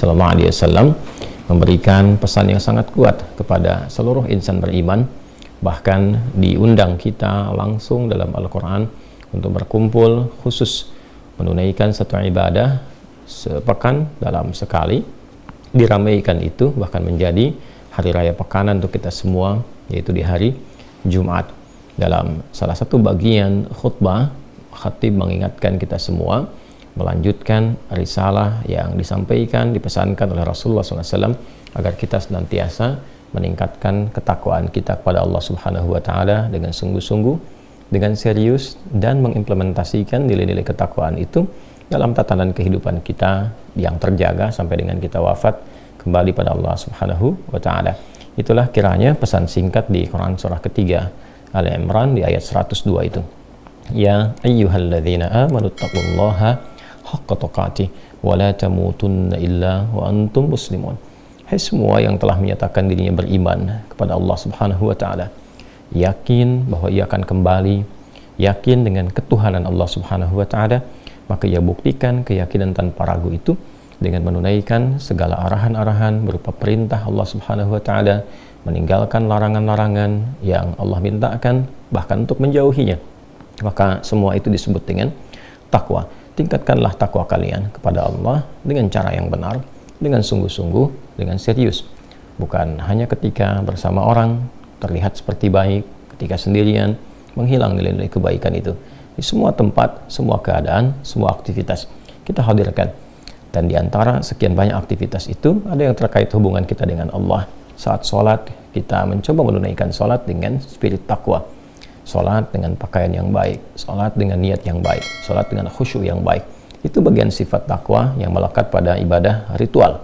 Sallallahu Alaihi Wasallam memberikan pesan yang sangat kuat kepada seluruh insan beriman, bahkan diundang kita langsung dalam Al-Quran untuk berkumpul khusus menunaikan satu ibadah sepekan dalam sekali, diramaikan itu bahkan menjadi hari raya pekanan untuk kita semua, yaitu di hari Jumat. Dalam salah satu bagian khutbah, khatib mengingatkan kita semua melanjutkan risalah yang disampaikan, dipesankan oleh Rasulullah SAW agar kita senantiasa meningkatkan ketakwaan kita kepada Allah Subhanahu wa Ta'ala dengan sungguh-sungguh, dengan serius, dan mengimplementasikan nilai-nilai ketakwaan itu dalam tatanan kehidupan kita yang terjaga sampai dengan kita wafat kembali pada Allah Subhanahu wa Ta'ala. Itulah kiranya pesan singkat di Quran surah ketiga Ali Imran di ayat 102 itu. Ya ayyuhalladzina amanu taqullaha haqqa tuqatih wa la tamutunna illa wa antum muslimun. Hai semua yang telah menyatakan dirinya beriman kepada Allah Subhanahu wa Ta'ala, yakin bahwa ia akan kembali, yakin dengan ketuhanan Allah Subhanahu wa Ta'ala, maka ia buktikan keyakinan tanpa ragu itu dengan menunaikan segala arahan-arahan berupa perintah Allah Subhanahu wa Ta'ala, meninggalkan larangan-larangan yang Allah mintakan, bahkan untuk menjauhinya. Maka semua itu disebut dengan takwa. Tingkatkanlah takwa kalian kepada Allah dengan cara yang benar, dengan sungguh-sungguh, dengan serius. Bukan hanya ketika bersama orang terlihat seperti baik, ketika sendirian menghilang nilai-nilai kebaikan itu. Di semua tempat, semua keadaan, semua aktivitas kita hadirkan. Dan di antara sekian banyak aktivitas itu ada yang terkait hubungan kita dengan Allah. Saat sholat, kita mencoba menunaikan sholat dengan spirit takwa. Sholat dengan pakaian yang baik, sholat dengan niat yang baik, sholat dengan khusyuk yang baik. Itu bagian sifat takwa yang melekat pada ibadah ritual.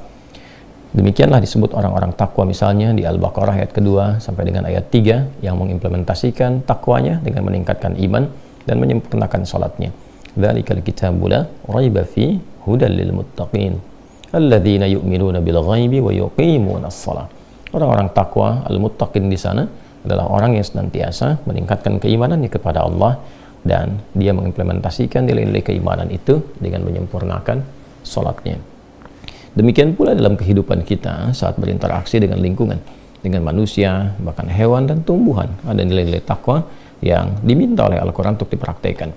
Demikianlah disebut orang-orang takwa misalnya di Al-Baqarah ayat kedua sampai dengan ayat 3 yang mengimplementasikan takwanya dengan meningkatkan iman dan menyempurnakan sholatnya. Dzalikal kitabu la raiba fi hudal lil muttaqin alladzina yu'minuna bil ghaibi wa yuqimunas shalah. Orang-orang takwa al-muttaqin di sana adalah orang yang senantiasa meningkatkan keimanannya kepada Allah dan dia mengimplementasikan nilai-nilai keimanan itu dengan menyempurnakan sholatnya. Demikian pula dalam kehidupan kita saat berinteraksi dengan lingkungan, dengan manusia, bahkan hewan dan tumbuhan. Ada nilai-nilai takwa yang diminta oleh Al-Quran untuk dipraktekkan.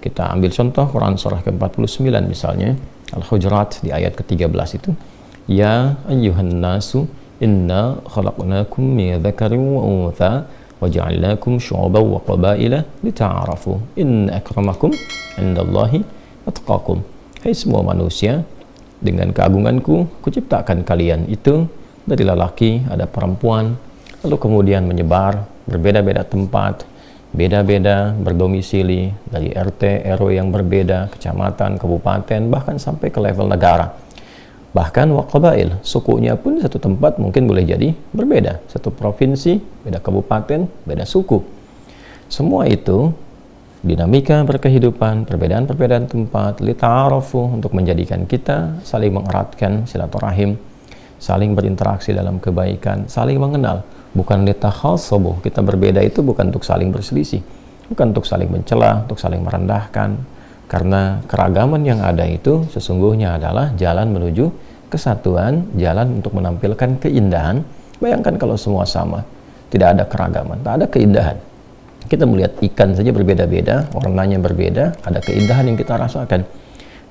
Kita ambil contoh Quran surah ke-49 misalnya, Al-Hujurat di ayat ke-13 itu. Ya ayyuhan nasu inna khalaqnakum min dzakarin wa untha wa ja'alnakum syu'uban wa qabaila lita'arafu inna akramakum 'indallahi atqakum. Hai semua manusia, dengan keagunganku kuciptakan kalian itu dari lelaki ada perempuan, lalu kemudian menyebar berbeda-beda tempat, beda-beda berdomisili dari RT RW yang berbeda, kecamatan, kabupaten, bahkan sampai ke level negara. Bahkan waqabail, sukunya pun satu tempat mungkin boleh jadi berbeda. Satu provinsi, beda kabupaten, beda suku. Semua itu dinamika berkehidupan, perbedaan-perbedaan tempat, lita'arafu, untuk menjadikan kita saling mengeratkan silaturahim, saling berinteraksi dalam kebaikan, saling mengenal. Bukan litakhasabu, kita berbeda itu bukan untuk saling berselisih, bukan untuk saling mencela, untuk saling merendahkan. Karena keragaman yang ada itu sesungguhnya adalah jalan menuju kesatuan, jalan untuk menampilkan keindahan. Bayangkan kalau semua sama, tidak ada keragaman, tak ada keindahan. Kita melihat ikan saja berbeda-beda, warnanya berbeda, ada keindahan yang kita rasakan.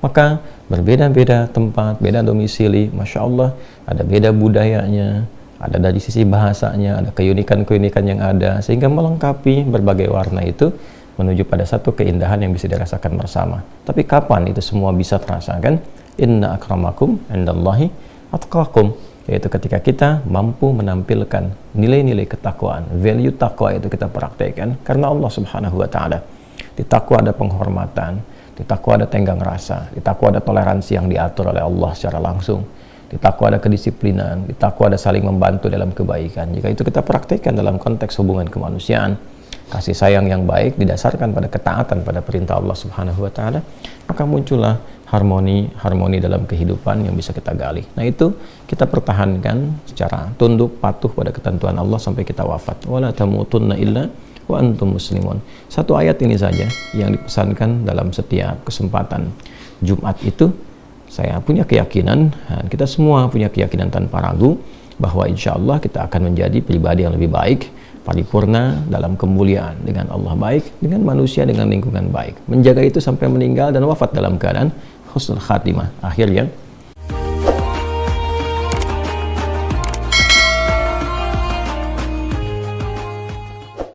Maka berbeda-beda tempat, beda domisili, Masya Allah, ada beda budayanya, ada dari sisi bahasanya, ada keunikan-keunikan yang ada, sehingga melengkapi berbagai warna itu menuju pada satu keindahan yang bisa dirasakan bersama. Tapi kapan itu semua bisa terasakan? Inna akramakum 'indallahi atqakum, yaitu ketika kita mampu menampilkan nilai-nilai ketakwaan, value takwa itu kita praktekkan karena Allah Subhanahu wa Ta'ala. Di takwa ada penghormatan, di takwa ada tenggang rasa, di takwa ada toleransi yang diatur oleh Allah secara langsung, di takwa ada kedisiplinan, di takwa ada saling membantu dalam kebaikan. Jika itu kita praktekkan dalam konteks hubungan kemanusiaan, kasih sayang yang baik didasarkan pada ketaatan pada perintah Allah Subhanahu wa Ta'ala, maka muncullah harmoni dalam kehidupan yang bisa kita gali. Nah, itu kita pertahankan secara tunduk patuh pada ketentuan Allah sampai kita wafat. Wala tamutunna illa wa antum muslimun. Satu ayat ini saja yang dipesankan dalam setiap kesempatan Jumat itu saya punya keyakinan, dan kita semua punya keyakinan tanpa ragu, bahwa insya Allah kita akan menjadi pribadi yang lebih baik, paripurna dalam kemuliaan, dengan Allah baik, dengan manusia, dengan lingkungan baik. Menjaga itu sampai meninggal dan wafat dalam keadaan husnul khatimah, akhir yang